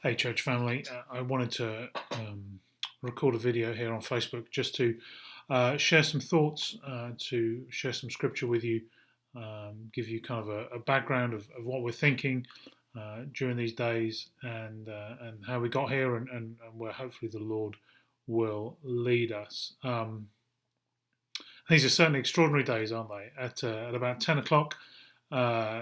Hey, church family. I wanted to record a video here on Facebook just to share some thoughts, to share some scripture with you, give you kind of a background of what we're thinking during these days and how we got here and where hopefully the Lord will lead us. These are certainly extraordinary days, aren't they? At about 10 o'clock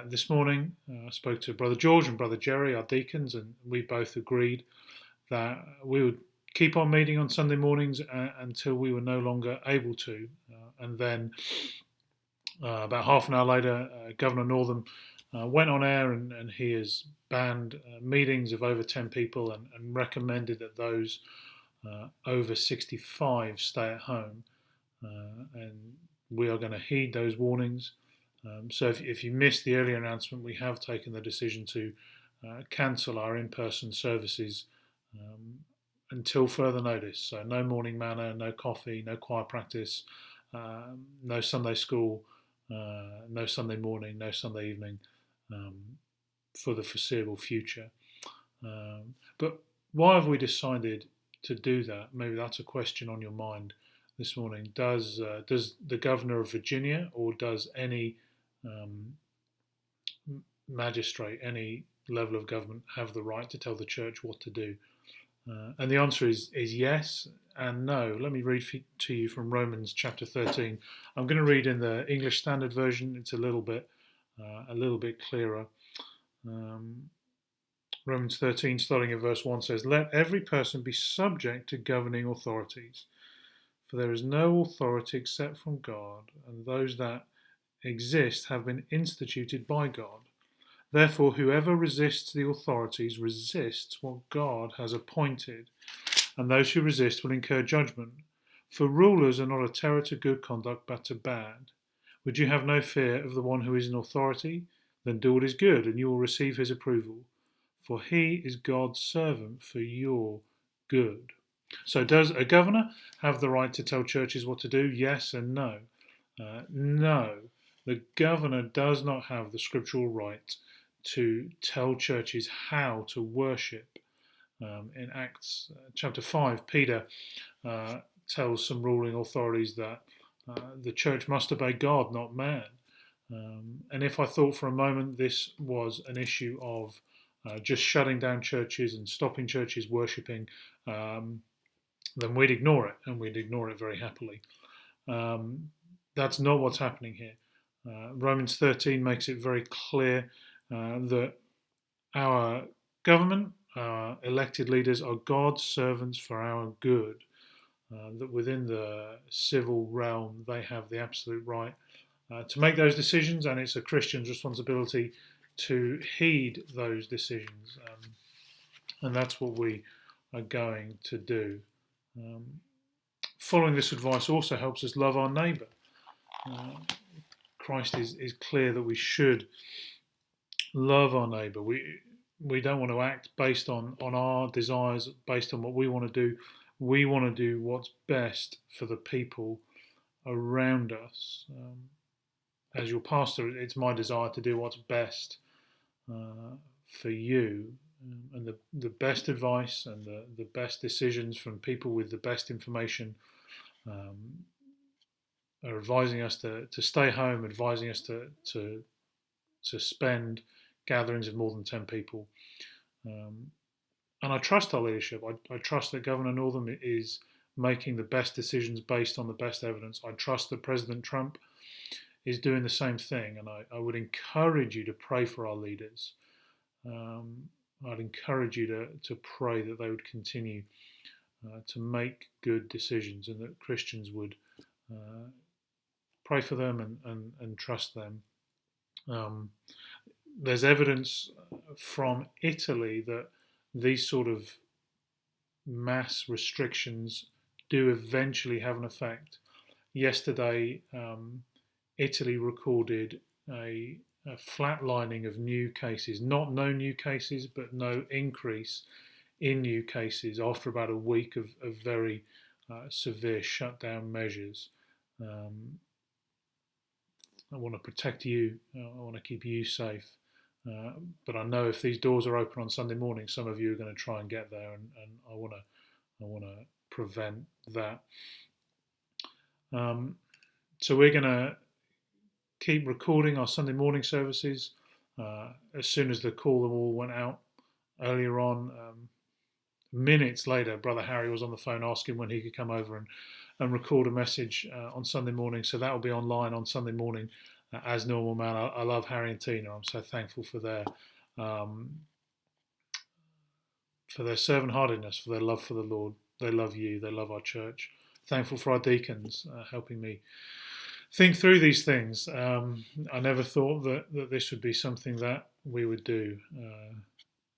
this morning, I spoke to Brother George and Brother Jerry, our deacons, and we both agreed that we would keep on meeting on Sunday mornings until we were no longer able to. And then about half an hour later, Governor Northam went on air and he has banned meetings of over 10 people and recommended that those over 65 stay at home. And we are going to heed those warnings. So if you missed the earlier announcement, we have taken the decision to cancel our in-person services until further notice. So no morning manna, no coffee, no choir practice, no Sunday school, no Sunday morning, no Sunday evening for the foreseeable future. But why have we decided to do that? Maybe that's a question on your mind this morning. Does the governor of Virginia or does any magistrate, any level of government, have the right to tell the church what to do? And the answer is yes and no. Let me read to you from Romans chapter 13. I'm going to read in the English Standard Version. It's a little bit clearer. Romans 13, starting at verse 1, says, "Let every person be subject to governing authorities, for there is no authority except from God, and those that exist have been instituted by God. Therefore, whoever resists the authorities resists what God has appointed, and those who resist will incur judgment. For rulers are not a terror to good conduct, but to bad. Would you have no fear of the one who is in authority? Then do what is good, and you will receive his approval. For he is God's servant for your good." So does a governor have the right to tell churches what to do? Yes and no. No, the governor does not have the scriptural right to tell churches how to worship. In Acts chapter 5, Peter tells some ruling authorities that the church must obey God, not man. And if I thought for a moment this was an issue of just shutting down churches and stopping churches worshipping, then we'd ignore it, and we'd ignore it very happily. That's not what's happening here. Romans 13 makes it very clear that our government, our elected leaders, are God's servants for our good. That within the civil realm, they have the absolute right to make those decisions, and it's a Christian's responsibility to heed those decisions. And that's what we are going to do. Following this advice also helps us love our neighbour. Christ is clear that we should love our neighbour. We don't want to act based on our desires, based on what we want to do. We want to do what's best for the people around us. As your pastor, it's my desire to do what's best for you. And the best advice and the best decisions from people with the best information are advising us to stay home, advising us to spend gatherings of more than 10 people. And I trust our leadership. I trust that Governor Northam is making the best decisions based on the best evidence. I trust that President Trump is doing the same thing, and I would encourage you to pray for our leaders. I'd encourage you to pray that they would continue to make good decisions, and that Christians would pray for them and trust them. There's evidence from Italy that these sort of mass restrictions do eventually have an effect. Yesterday, Italy recorded a flatlining of new cases, not no new cases, but no increase in new cases after about a week of very severe shutdown measures. I want to protect you. I want to keep you safe. But I know if these doors are open on Sunday morning, some of you are going to try and get there, and I want to prevent that. So we're going to keep recording our Sunday morning services. As soon as the call all went out earlier on, minutes later, Brother Harry was on the phone asking when he could come over and record a message on Sunday morning. So that will be online on Sunday morning as normal, man. I love Harry and Tina. I'm so thankful for their servant-heartedness, for their love for the Lord. They love you. They love our church. Thankful for our deacons helping me think through these things. I never thought that this would be something that we would do,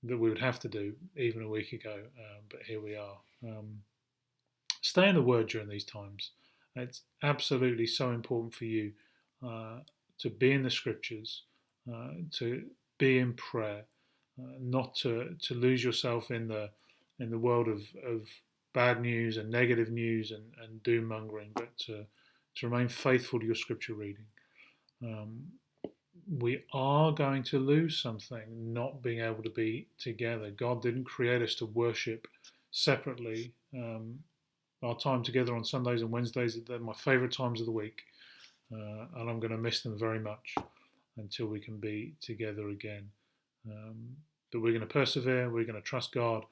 that we would have to do even a week ago, but here we are. Stay in the Word during these times. It's absolutely so important for you to be in the Scriptures, to be in prayer, not to lose yourself in the world of bad news and negative news and doom mongering, but to remain faithful to your Scripture reading. We are going to lose something not being able to be together. God didn't create us to worship separately. Our time together on Sundays and Wednesdays, they're my favourite times of the week, and I'm going to miss them very much until we can be together again. But we're going to persevere, we're going to trust God,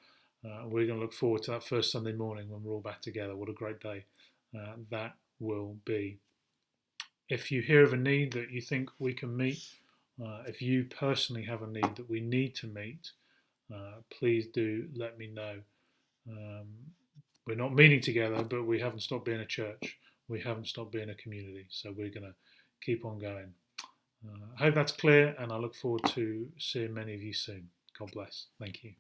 we're going to look forward to that first Sunday morning when we're all back together. What a great day that will be. If you hear of a need that you think we can meet, if you personally have a need that we need to meet, please do let me know. We're not meeting together, but we haven't stopped being a church. We haven't stopped being a community. So we're going to keep on going. I hope that's clear, and I look forward to seeing many of you soon. God bless. Thank you.